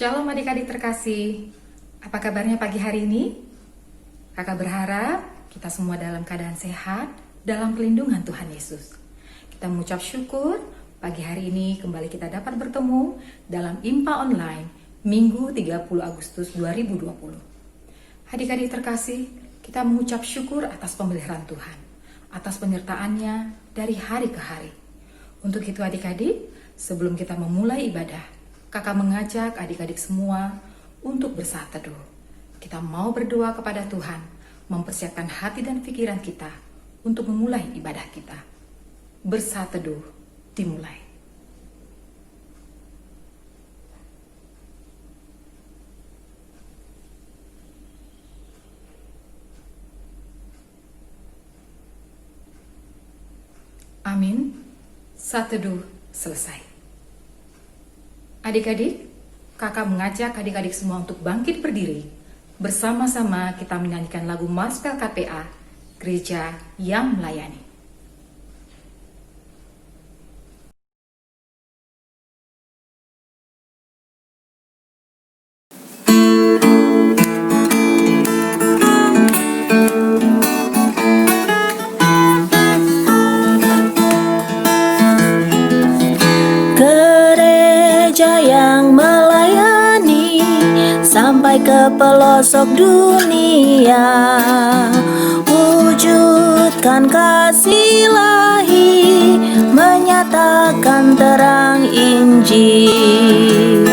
Shalom adik-adik terkasih, apa kabarnya pagi hari ini? Kakak berharap kita semua dalam keadaan sehat, dalam pelindungan Tuhan Yesus. Kita mengucap syukur pagi hari ini kembali kita dapat bertemu dalam IMPA Online Minggu 30 Agustus 2020. Adik-adik terkasih, kita mengucap syukur atas pemeliharaan Tuhan, atas penyertaannya dari hari ke hari. Untuk itu adik-adik, sebelum kita memulai ibadah, Kakak mengajak adik-adik semua untuk bersaat teduh. Kita mau berdoa kepada Tuhan, mempersiapkan hati dan pikiran kita untuk memulai ibadah kita. Bersaat teduh dimulai. Amin. Saat teduh selesai. Adik-adik, kakak mengajak adik-adik semua untuk bangkit berdiri. Bersama-sama kita menyanyikan lagu Maspel KPA, Gereja yang Melayani. Sampai ke pelosok dunia, wujudkan kasih ilahi, menyatakan terang Injil.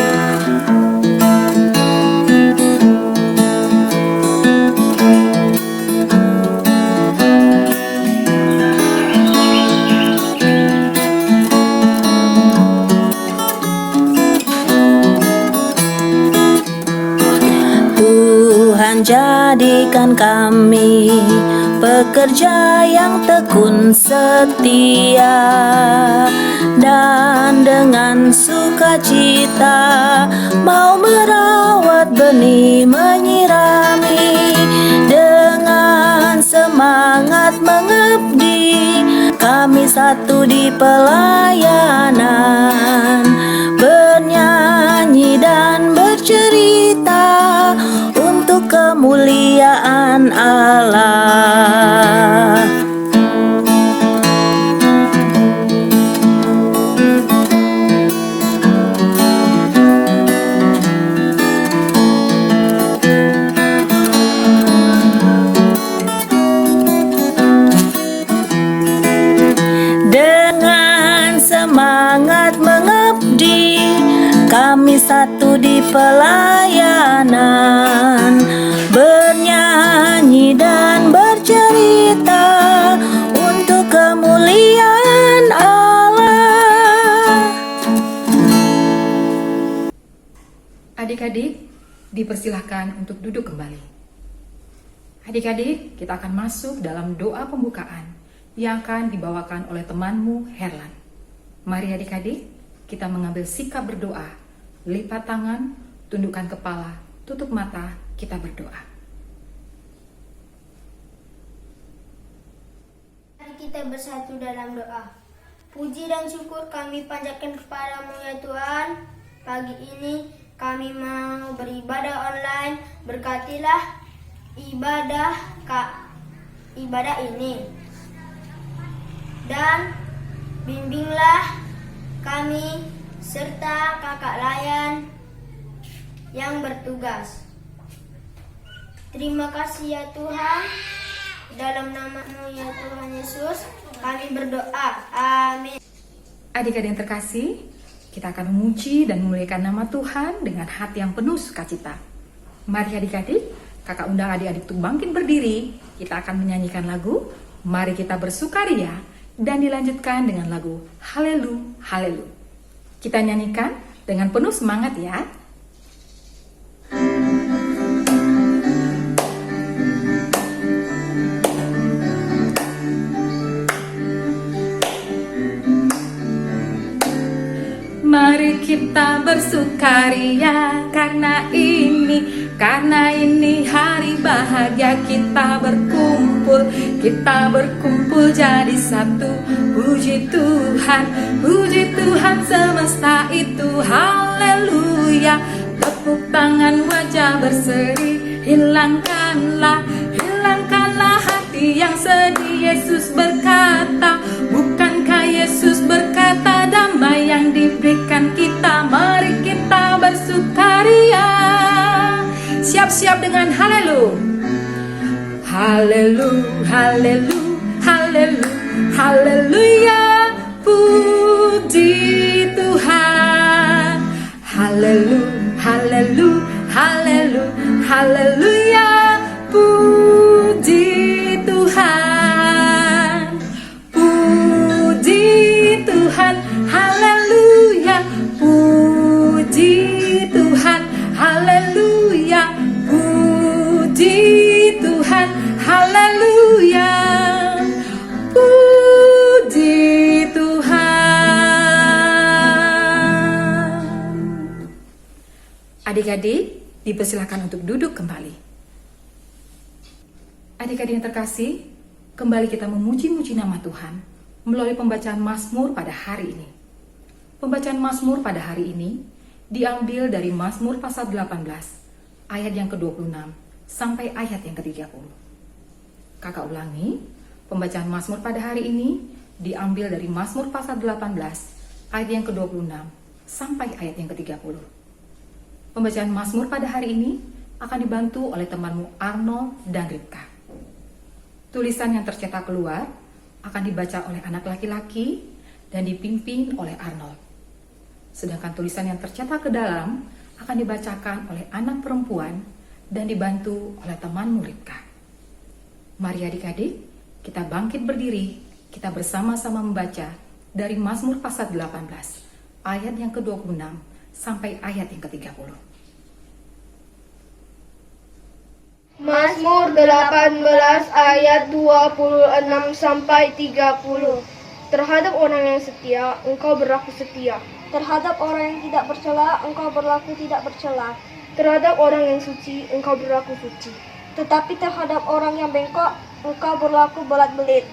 Jadikan kami pekerja yang tekun setia, dan dengan sukacita mau merawat benih, menyirami, dengan semangat mengabdi. Kami satu di pelayanan, bernyanyi dan bercerita untuk kemuliaan Allah. Dengan semangat mengabdi, kami satu di pelayanan, bernyanyi dan bercerita untuk kemuliaan Allah. Adik-adik, dipersilahkan untuk duduk kembali. Adik-adik, kita akan masuk dalam doa pembukaan yang akan dibawakan oleh temanmu Herlan. Mari adik-adik, kita mengambil sikap berdoa. Lipat tangan, tundukkan kepala, tutup mata, kita berdoa. Mari kita bersatu dalam doa. Puji dan syukur kami panjatkan kepadamu ya Tuhan. Pagi ini kami mau beribadah online. Berkatilah ibadah ini. Dan bimbinglah kami serta kakak layan yang bertugas. Terima kasih ya Tuhan. Dalam nama-Mu ya Tuhan Yesus kami berdoa. Amin. Adik-adik yang terkasih, kita akan memuji dan memuliakan nama Tuhan dengan hati yang penuh sukacita. Mari adik-adik, kakak undang adik-adik untuk bangkit berdiri. Kita akan menyanyikan lagu Mari Kita Bersukaria, dan dilanjutkan dengan lagu Haleluya, Haleluya. Kita nyanyikan dengan penuh semangat ya. Mari kita bersukaria karena ini hari bahagia. Kita berkumpul jadi satu. Puji Tuhan semesta itu. Haleluya, tepuk tangan wajah berseri. Hilangkanlah hati yang sedih. Yesus berkata, bukankah Yesus berkata, damai yang diberikan kita, mari kita bersukaria. Siap-siap dengan haleluya. Haleluya, haleluya, haleluya, haleluya, puji Tuhan. Haleluya, haleluya, haleluya, haleluya, puji Tuhan. Puji Tuhan, haleluya, puji Tuhan, haleluya, puji Tuhan, haleluya, puji Tuhan. Adik-adik, dipersilakan untuk duduk kembali. Adik-adik yang terkasih, kembali kita memuji-muji nama Tuhan melalui pembacaan Mazmur pada hari ini. Pembacaan Mazmur pada hari ini diambil dari Mazmur pasal 18, ayat yang ke-26 sampai ayat yang ke-30. Kakak ulangi, pembacaan Mazmur pada hari ini diambil dari Mazmur pasal 18, ayat yang ke-26 sampai ayat yang ke-30. Pembacaan Mazmur pada hari ini akan dibantu oleh temanmu Arnold dan Ripka. Tulisan yang tercetak keluar akan dibaca oleh anak laki-laki dan dipimpin oleh Arnold. Sedangkan tulisan yang tercetak ke dalam akan dibacakan oleh anak perempuan dan dibantu oleh temanmu Ripka. Mari adik-adik, kita bangkit berdiri, kita bersama-sama membaca dari Mazmur pasal 18, ayat yang ke-26 sampai ayat yang ke-30. Mazmur 18 ayat 26 sampai 30. Terhadap orang yang setia, engkau berlaku setia. Terhadap orang yang tidak bercela, engkau berlaku tidak bercela. Terhadap orang yang suci, engkau berlaku suci. Tetapi terhadap orang yang bengkok, engkau berlaku belat-belit.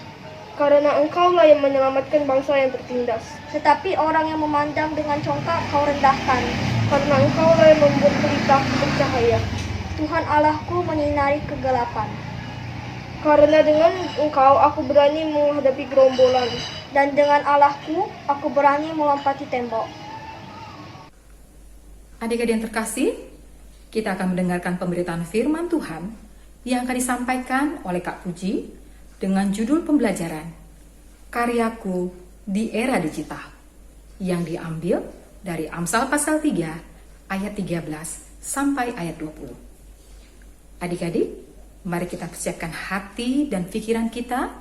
Karena engkaulah yang menyelamatkan bangsa yang tertindas. Tetapi orang yang memandang dengan congkak, kau rendahkan. Karena engkaulah yang membuat pelita bercahaya. Tuhan Allahku menyinari kegelapan. Karena dengan engkau aku berani menghadapi gerombolan. Dan dengan Allahku, aku berani melompati tembok. Adik-adik yang terkasih, kita akan mendengarkan pemberitaan firman Tuhan yang akan disampaikan oleh Kak Puji dengan judul pembelajaran Karyaku di Era Digital yang diambil dari Amsal pasal 3 ayat 13 sampai ayat 20. Adik-adik, mari kita persiapkan hati dan pikiran kita.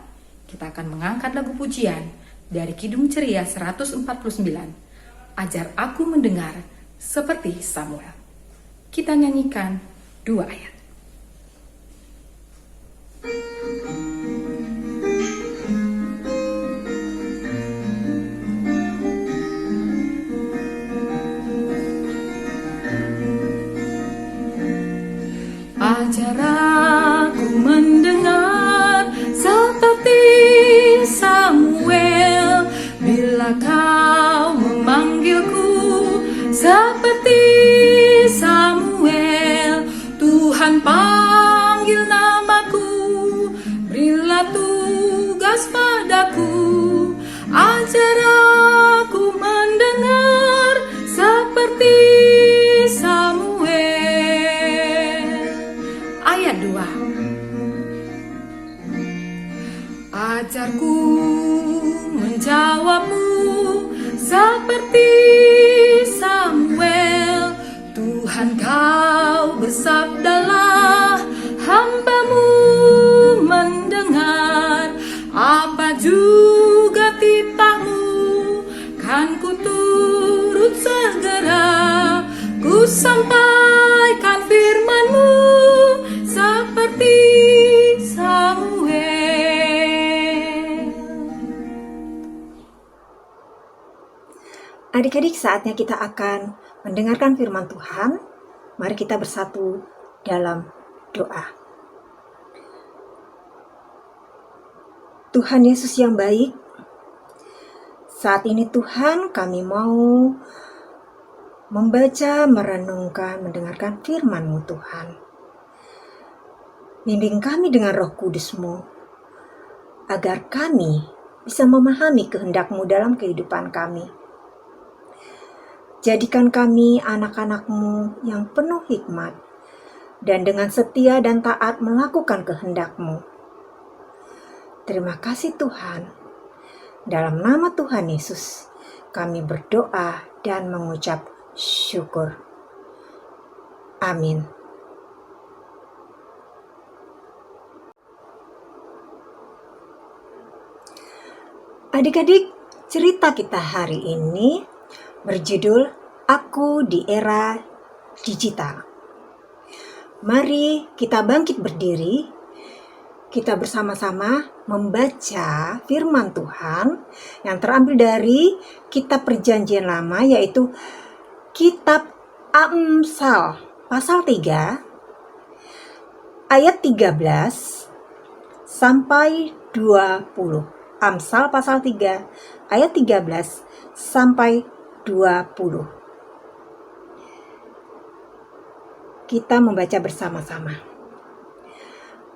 Kita akan mengangkat lagu pujian dari Kidung Ceria 149, Ajar Aku Mendengar Seperti Samuel. Kita nyanyikan 2 ayat. Ajar aku mendengar seperti Samuel, bila kau memanggilku seperti Samuel. Tuhan panggil namaku, berilah tugas padaku. Ajar aku mendengar seperti Samuel. Ayat 2. Ajarku menjawabmu seperti Samuel. Tuhan kau bersabdalah, hamba-Mu mendengar. Apa juga titahmu, kan ku turut segera. Ku sampaikan firman-Mu seperti Samuel. Adik-adik, saatnya kita akan mendengarkan firman Tuhan. Mari kita bersatu dalam doa. Tuhan Yesus yang baik, saat ini Tuhan kami mau membaca, merenungkan, mendengarkan firman-Mu Tuhan. Bimbing kami dengan Roh Kudus-Mu, agar kami bisa memahami kehendak-Mu dalam kehidupan kami. Jadikan kami anak-anak-Mu yang penuh hikmat, dan dengan setia dan taat melakukan kehendak-Mu. Terima kasih Tuhan. Dalam nama Tuhan Yesus, kami berdoa dan mengucap syukur. Amin. Adik-adik, cerita kita hari ini berjudul Aku di Era Digital. Mari kita bangkit berdiri, kita bersama-sama membaca firman Tuhan yang terambil dari kitab Perjanjian Lama, yaitu kitab Amsal pasal 3 ayat 13 sampai 20. Amsal pasal 3 ayat 13 sampai 20. Kita membaca bersama-sama.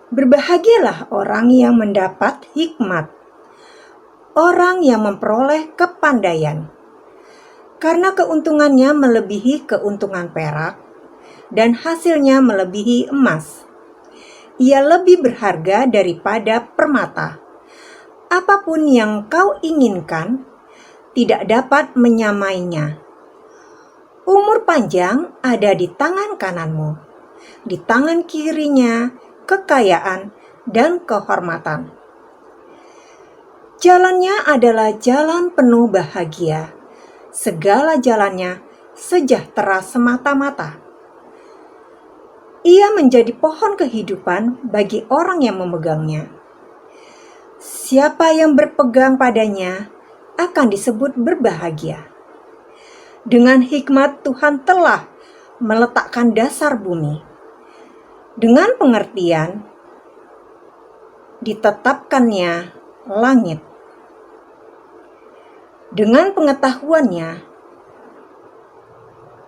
Berbahagialah orang yang mendapat hikmat, orang yang memperoleh kepandaian, karena keuntungannya melebihi keuntungan perak, dan hasilnya melebihi emas. Ia lebih berharga daripada permata. Apapun yang kau inginkan, tidak dapat menyamainya. Umur panjang ada di tangan kananmu, di tangan kirinya kekayaan dan kehormatan. Jalannya adalah jalan penuh bahagia, segala jalannya sejahtera semata-mata. Ia menjadi pohon kehidupan bagi orang yang memegangnya. Siapa yang berpegang padanya akan disebut berbahagia. Dengan hikmat Tuhan telah meletakkan dasar bumi. Dengan pengertian ditetapkannya langit. Dengan pengetahuannya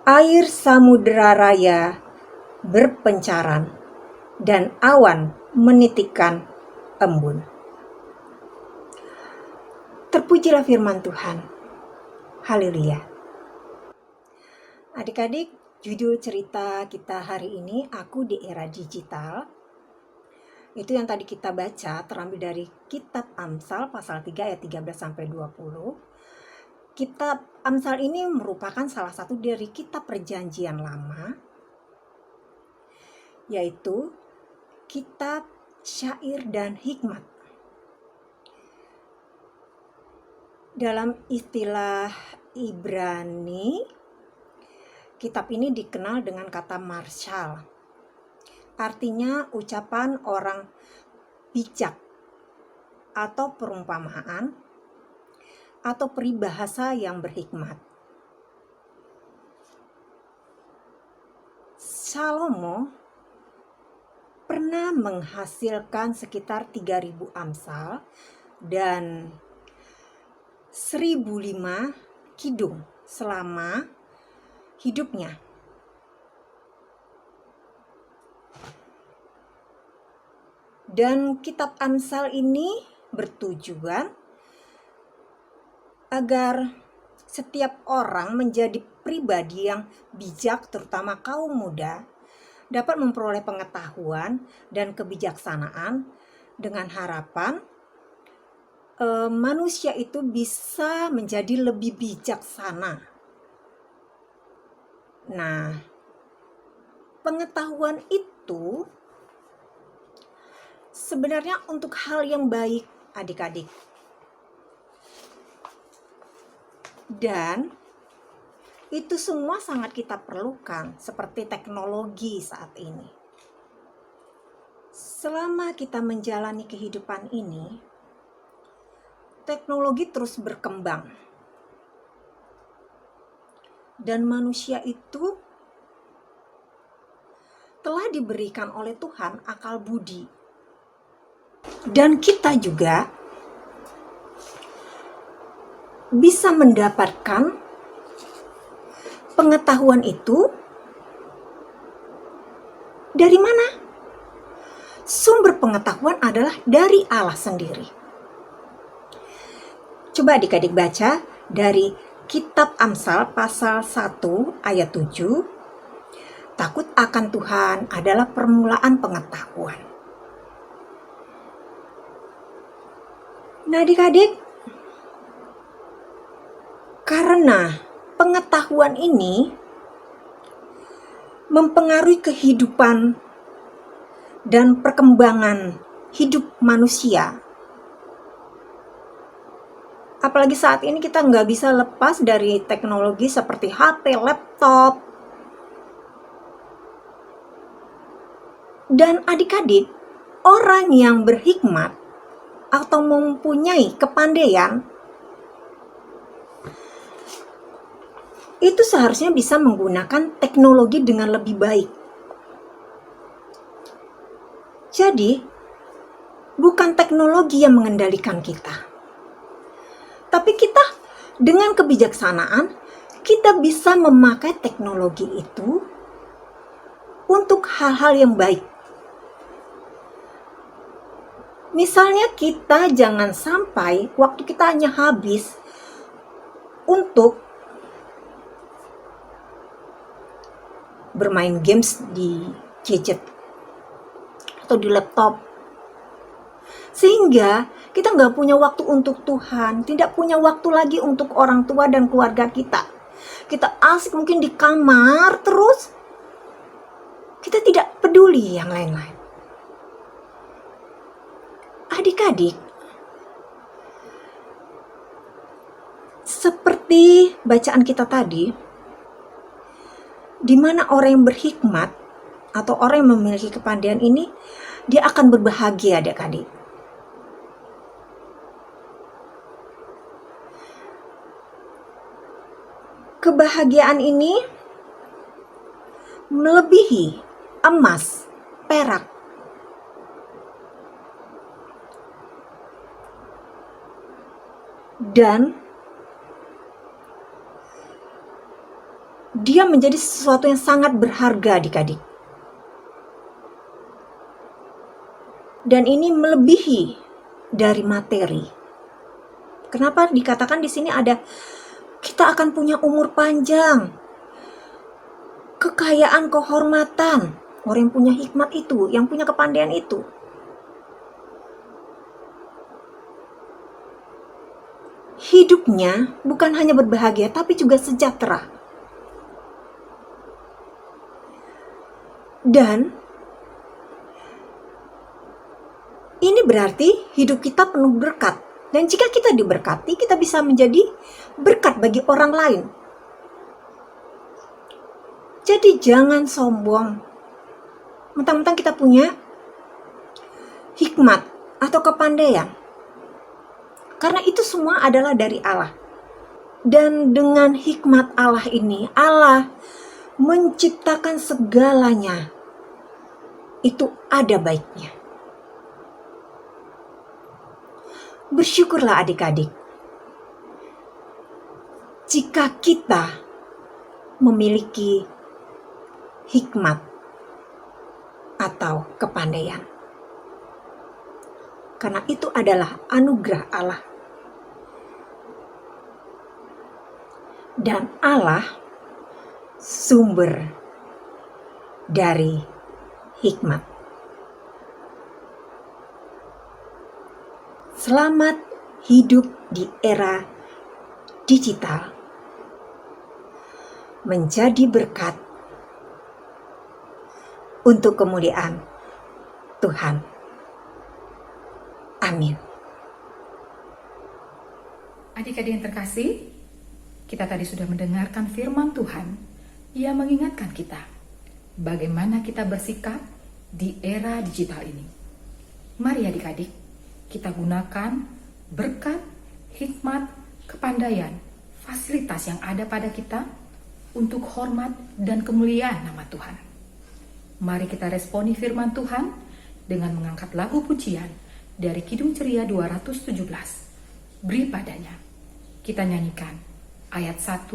air samudera raya berpencaran dan awan menitikkan embun. Terpujilah firman Tuhan. Haleluya. Adik-adik, judul cerita kita hari ini, Aku di Era Digital. Itu yang tadi kita baca, terambil dari kitab Amsal pasal 3 ayat 13 sampai 20. Kitab Amsal ini merupakan salah satu dari kitab Perjanjian Lama, yaitu kitab syair dan hikmat. Dalam istilah Ibrani, kitab ini dikenal dengan kata marshal. Artinya ucapan orang bijak atau perumpamaan atau peribahasa yang berhikmat. Salomo pernah menghasilkan sekitar 3.000 amsal dan 1.005 kidung selama hidupnya. Dan kitab Amsal ini bertujuan agar setiap orang menjadi pribadi yang bijak, terutama kaum muda, dapat memperoleh pengetahuan dan kebijaksanaan dengan harapan manusia itu bisa menjadi lebih bijaksana. Nah, pengetahuan itu sebenarnya untuk hal yang baik, adik-adik. Dan itu semua sangat kita perlukan, seperti teknologi saat ini. Selama kita menjalani kehidupan ini, teknologi terus berkembang. Dan manusia itu telah diberikan oleh Tuhan akal budi. Dan kita juga bisa mendapatkan pengetahuan itu dari mana? Sumber pengetahuan adalah dari Allah sendiri. Coba adik-adik baca dari Kitab Amsal pasal 1 ayat 7. Takut akan Tuhan adalah permulaan pengetahuan. Nah adik-adik, karena pengetahuan ini mempengaruhi kehidupan dan perkembangan hidup manusia. Apalagi saat ini kita nggak bisa lepas dari teknologi seperti HP, laptop. Dan adik-adik, orang yang berhikmat atau mempunyai kepandaian itu seharusnya bisa menggunakan teknologi dengan lebih baik. Jadi, bukan teknologi yang mengendalikan kita. Tapi kita dengan kebijaksanaan, kita bisa memakai teknologi itu untuk hal-hal yang baik. Misalnya kita jangan sampai waktu kita hanya habis untuk bermain games di gadget atau di laptop, sehingga kita nggak punya waktu untuk Tuhan, tidak punya waktu lagi untuk orang tua dan keluarga kita. Kita asik mungkin di kamar terus, kita tidak peduli yang lain-lain. Adik-adik, seperti bacaan kita tadi, di mana orang yang berhikmat atau orang yang memiliki kepandaian ini, dia akan berbahagia adik-adik. Kebahagiaan ini melebihi emas, perak. Dan dia menjadi sesuatu yang sangat berharga adik-adik. Dan ini melebihi dari materi. Kenapa dikatakan di sini ada kita akan punya umur panjang, kekayaan, kehormatan. Orang yang punya hikmat itu, yang punya kepandaian itu. Hidupnya bukan hanya berbahagia, tapi juga sejahtera. Dan ini berarti hidup kita penuh berkat. Dan jika kita diberkati, kita bisa menjadi berkat bagi orang lain. Jadi jangan sombong. Mentang-mentang kita punya hikmat atau kepandaian. Karena itu semua adalah dari Allah. Dan dengan hikmat Allah ini, Allah menciptakan segalanya. Itu ada baiknya. Bersyukurlah adik-adik. Jika kita memiliki hikmat atau kepandaian. Karena itu adalah anugerah Allah. Dan Allah sumber dari hikmat. Selamat hidup di era digital. Menjadi berkat untuk kemuliaan Tuhan. Amin. Adik-adik yang terkasih, kita tadi sudah mendengarkan firman Tuhan yang mengingatkan kita bagaimana kita bersikap di era digital ini. Mari adik-adik, kita gunakan berkat, hikmat, kepandaian, fasilitas yang ada pada kita untuk hormat dan kemuliaan nama Tuhan. Mari kita responi firman Tuhan dengan mengangkat lagu pujian dari Kidung Ceria 217. Beri padanya. Kita nyanyikan ayat 1,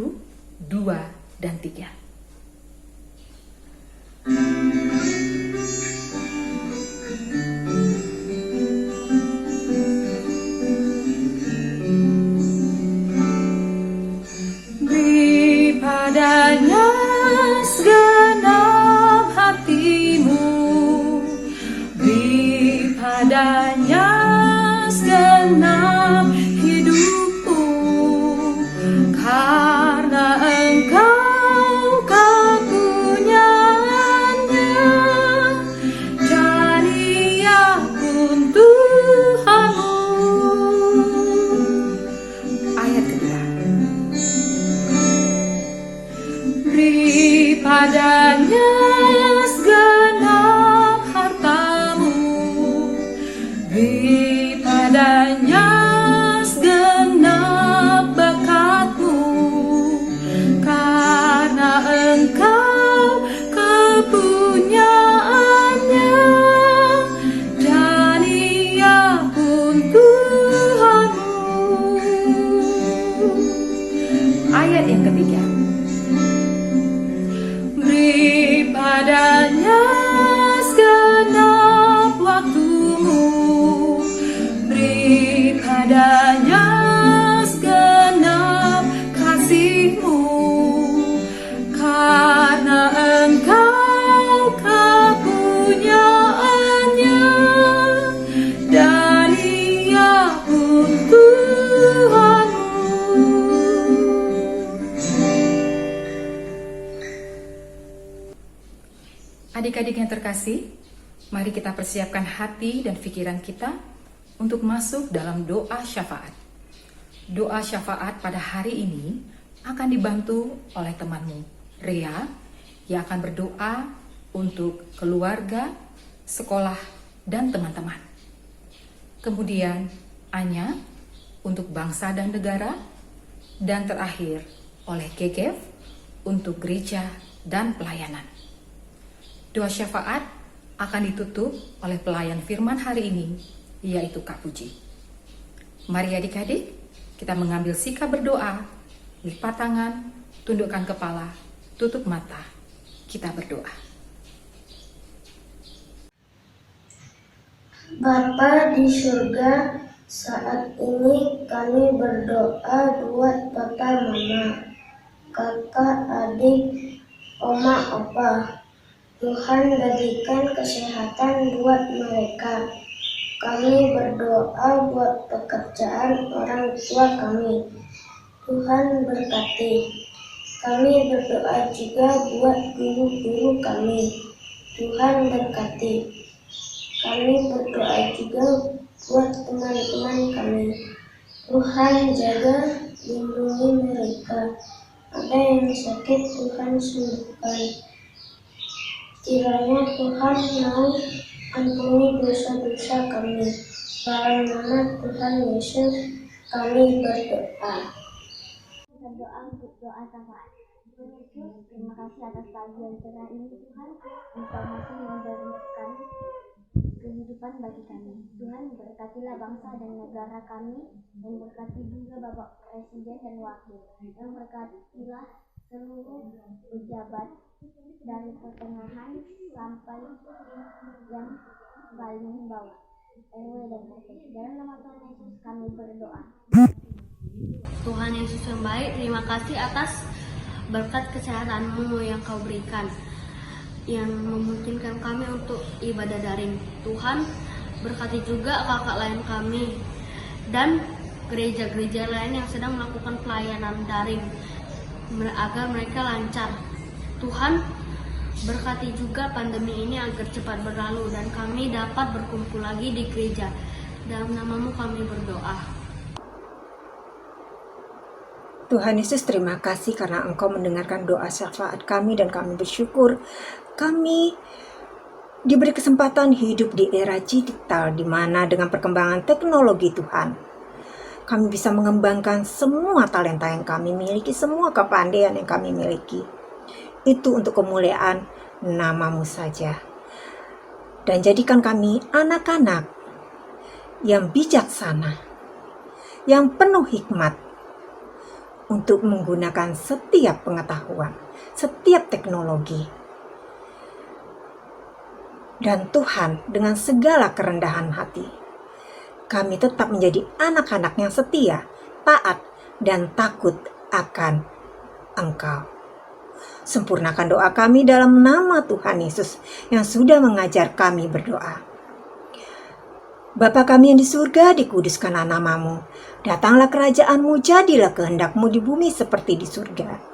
2, dan 3. Beri padanya segenap hatimu, beri padanya segenap hidupmu, karena engkau kepunyaannya, dan Ia pun Tuhanmu. Ayat kedua. Beri padanya segenap hartamu, beri padanya segenap bakatmu, karena engkau kepunyaannya, dan Ia pun Tuhanmu. Ayat yang ketiga. Beri padanya segenap waktumu, beri padanya segenap kasihmu, karena engkau kepunyaannya, dan Ia pun Tuhanmu. Adik-adik yang terkasih, mari kita persiapkan hati dan pikiran kita untuk masuk dalam doa syafaat. Doa syafaat pada hari ini akan dibantu oleh temanmu, Rea, yang akan berdoa untuk keluarga, sekolah, dan teman-teman. Kemudian Anya untuk bangsa dan negara, dan terakhir oleh Gegev untuk gereja dan pelayanan. Doa syafaat akan ditutup oleh pelayan firman hari ini, yaitu Kak Puji. Mari adik-adik, kita mengambil sikap berdoa, lipat tangan, tundukkan kepala, tutup mata, kita berdoa. Bapa di surga, saat ini kami berdoa buat Papa Mama, kakak, adik, oma, opa. Tuhan berikan kesehatan buat mereka. Kami berdoa buat pekerjaan orang tua kami. Tuhan berkati. Kami berdoa juga buat guru-guru kami. Tuhan berkati. Kami berdoa juga buat teman-teman kami. Tuhan jaga, lindungi mereka. Ada yang sakit, Tuhan sembuhkan. Kiranya Tuhan mau ampuni dosa-dosa kami. Dalam nama Tuhan Yesus kami berdoa. Kita doa untuk doa syafaat. Tuhan Yesus, terima kasih atas pagi yang cerah ini Tuhan. Engkau masih memberikan kehidupan bagi kami. Tuhan berkatilah bangsa dan negara kami, dan berkati juga Bapak Presiden dan Wakil, dan berkatilah seluruh pejabat dari pertengahan sampai yang paling bawah, RW dan RT. Dalam nama Tuhan Yesus kami berdoa. Tuhan Yesus yang baik, terima kasih atas berkat kesehatan-Mu yang Kau berikan, yang memungkinkan kami untuk ibadah daring. Tuhan, berkati juga kakak lain kami dan gereja-gereja lain yang sedang melakukan pelayanan daring, agar mereka lancar. Tuhan, berkati juga pandemi ini agar cepat berlalu dan kami dapat berkumpul lagi di gereja. Dalam nama-Mu kami berdoa. Tuhan Yesus, terima kasih karena Engkau mendengarkan doa syafaat kami, dan kami bersyukur kami diberi kesempatan hidup di era digital, di mana dengan perkembangan teknologi Tuhan, kami bisa mengembangkan semua talenta yang kami miliki, semua kepandaian yang kami miliki. Itu untuk kemuliaan nama-Mu saja. Dan jadikan kami anak-anak yang bijaksana, yang penuh hikmat, untuk menggunakan setiap pengetahuan, setiap teknologi. Dan Tuhan, dengan segala kerendahan hati, kami tetap menjadi anak-anak yang setia, taat, dan takut akan Engkau. Sempurnakan doa kami dalam nama Tuhan Yesus yang sudah mengajar kami berdoa. Bapa kami yang di surga, dikuduskanlah namamu. Datanglah kerajaan-Mu, jadilah kehendak-Mu di bumi seperti di surga.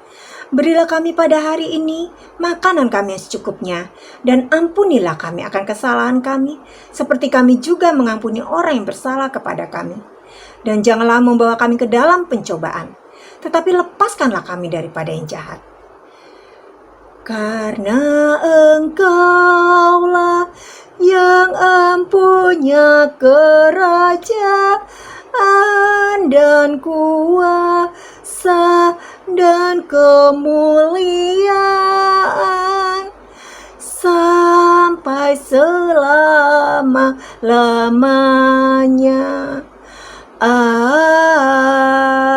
Berilah kami pada hari ini makanan kami yang secukupnya, dan ampunilah kami akan kesalahan kami, seperti kami juga mengampuni orang yang bersalah kepada kami. Dan janganlah membawa kami ke dalam pencobaan, tetapi lepaskanlah kami daripada yang jahat. Karena Engkaulah yang empunya kerajaan dan kuasa dan kemuliaan sampai selama-lamanya.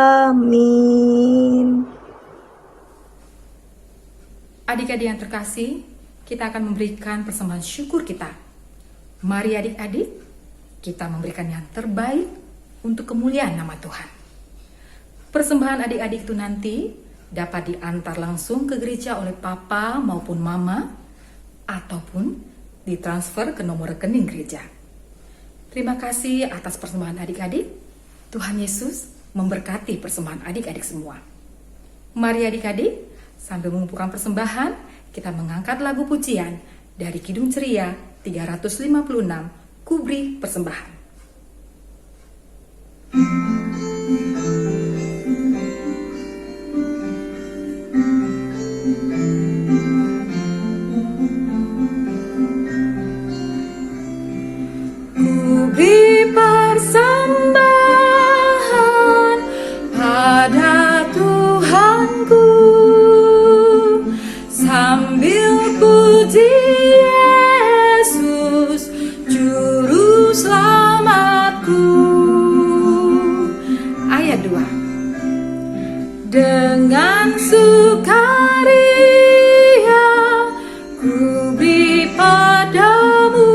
Amin. Adik-adik yang terkasih, kita akan memberikan persembahan syukur kita. Mari adik-adik, kita memberikan yang terbaik untuk kemuliaan nama Tuhan. Persembahan adik-adik itu nanti dapat diantar langsung ke gereja oleh papa maupun mama, ataupun ditransfer ke nomor rekening gereja. Terima kasih atas persembahan adik-adik. Tuhan Yesus memberkati persembahan adik-adik semua. Mari adik-adik, sambil mengumpulkan persembahan, kita mengangkat lagu pujian dari Kidung Ceria 356, Kubri Persembahan. Kubri persembahan pada Tuhanku, sambil puji Yesus Juru Selamatku. Ayat 2. Dengan sukaria ku beri padamu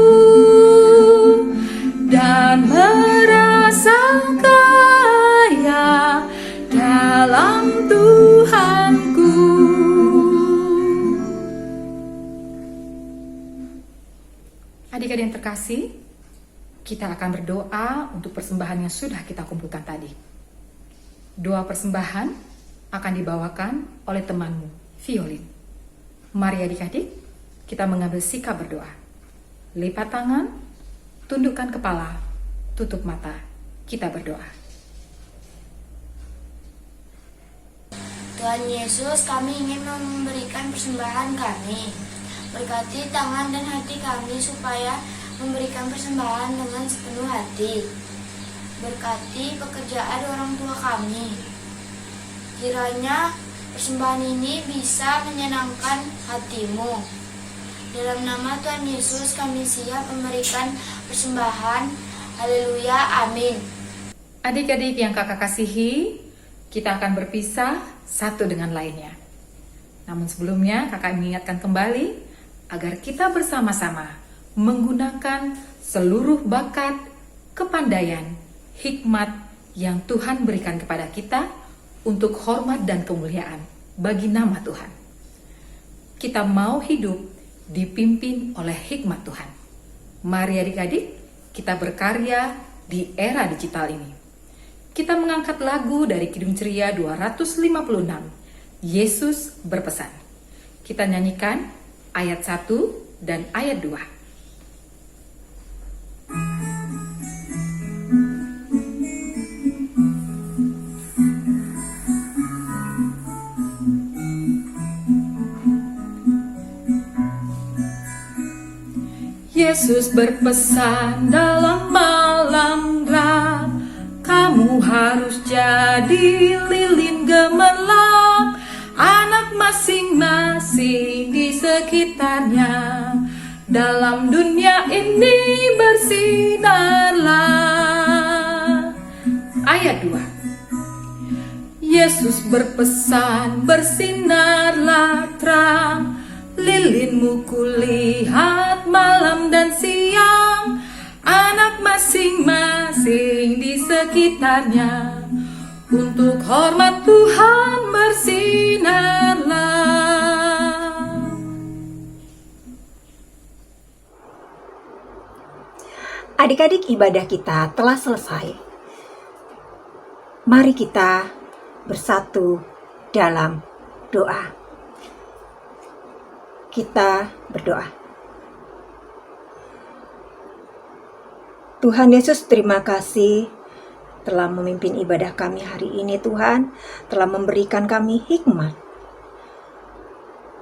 dan merasa kaya dalam Tuhanku. Adik-adik yang terkasih, kita akan berdoa untuk persembahan yang sudah kita kumpulkan tadi. Doa persembahan akan dibawakan oleh temanmu, Violin. Mari adik-adik, kita mengambil sikap berdoa. Lipat tangan, tundukkan kepala, tutup mata. Kita berdoa. Tuhan Yesus, kami ingin memberikan persembahan kami. Berkati tangan dan hati kami supaya memberikan persembahan dengan sepenuh hati. Berkati pekerjaan orang tua kami. Kiranya persembahan ini bisa menyenangkan hatimu. Dalam nama Tuhan Yesus kami siap memberikan persembahan. Haleluya, amin. Adik-adik yang kakak kasihi, kita akan berpisah satu dengan lainnya. Namun sebelumnya kakak mengingatkan kembali agar kita bersama-sama menggunakan seluruh bakat, kepandaian, hikmat yang Tuhan berikan kepada kita untuk hormat dan kemuliaan bagi nama Tuhan. Kita mau hidup dipimpin oleh hikmat Tuhan. Mari adik-adik, kita berkarya di era digital ini. Kita mengangkat lagu dari Kidung Ceria 256, Yesus Berpesan. Kita nyanyikan ayat 1 dan ayat 2. Yesus berpesan dalam malam gelap, kamu harus jadi lilin gemerlap, anak masing-masing di sekitarnya, dalam dunia ini bersinarlah. Ayat 2. Yesus berpesan, bersinarlah terang, lilinmu kulihat malam dan siang, anak masing-masing di sekitarnya, untuk hormat Tuhan bersinarlah. Adik-adik, ibadah kita telah selesai. Mari kita bersatu dalam doa. Kita berdoa. Tuhan Yesus, terima kasih telah memimpin ibadah kami hari ini. Tuhan telah memberikan kami hikmat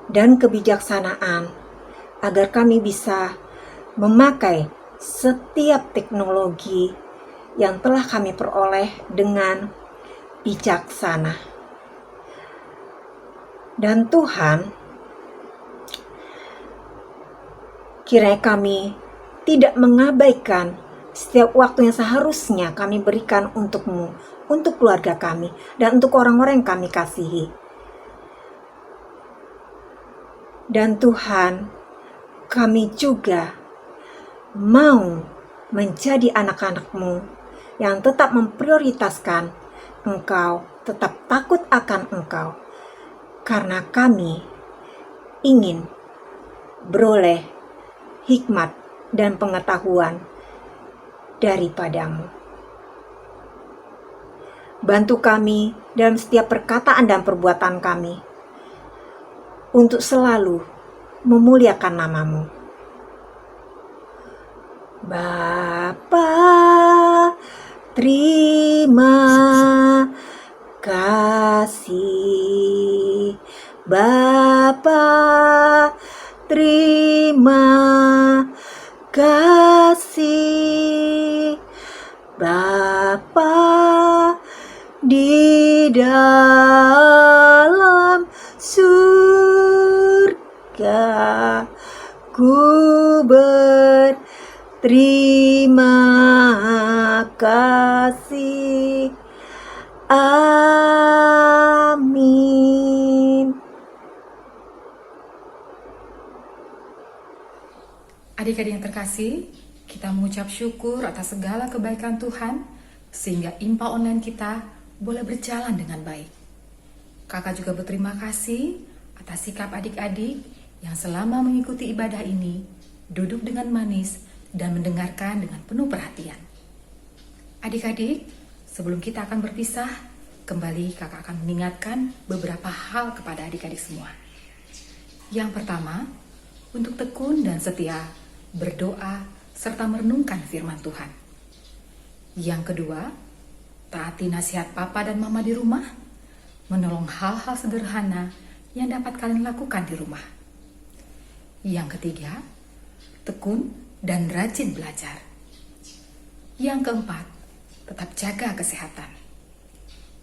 dan kebijaksanaan agar kami bisa memakai setiap teknologi yang telah kami peroleh dengan bijaksana. Dan Tuhan, kiranya kami tidak mengabaikan setiap waktu yang seharusnya kami berikan untuk-Mu, untuk keluarga kami, dan untuk orang-orang yang kami kasihi. Dan Tuhan, kami juga mau menjadi anak-anak-Mu yang tetap memprioritaskan Engkau, tetap takut akan Engkau, karena kami ingin beroleh hikmat dan pengetahuan daripada-Mu. Bantu kami dalam setiap perkataan dan perbuatan kami untuk selalu memuliakan nama-Mu. Bapa, terima kasih. Bapa, terima kasih. Bapa di dalam surga, ku berterima kasih. Amin. Adik-adik yang terkasih, kita mengucap syukur atas segala kebaikan Tuhan, sehingga IMPA online kita boleh berjalan dengan baik. Kakak juga berterima kasih atas sikap adik-adik yang selama mengikuti ibadah ini, duduk dengan manis dan mendengarkan dengan penuh perhatian. Adik-adik, sebelum kita akan berpisah, kembali kakak akan mengingatkan beberapa hal kepada adik-adik semua. Yang pertama, untuk tekun dan setia berdoa serta merenungkan firman Tuhan. Yang kedua, taati nasihat papa dan mama di rumah, menolong hal-hal sederhana yang dapat kalian lakukan di rumah. Yang ketiga, tekun dan rajin belajar. Yang keempat, tetap jaga kesehatan.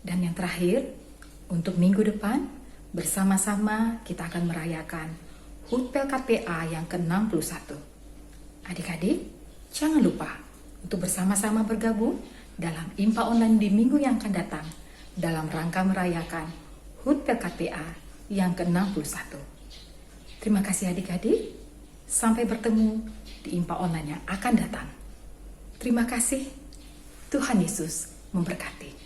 Dan yang terakhir, untuk minggu depan, bersama-sama kita akan merayakan HUT PLKPA yang ke-61. Adik-adik, jangan lupa untuk bersama-sama bergabung dalam IMPA online di minggu yang akan datang dalam rangka merayakan HUT PLKPA yang ke-61. Terima kasih adik-adik, sampai bertemu di IMPA online yang akan datang. Terima kasih, Tuhan Yesus memberkati.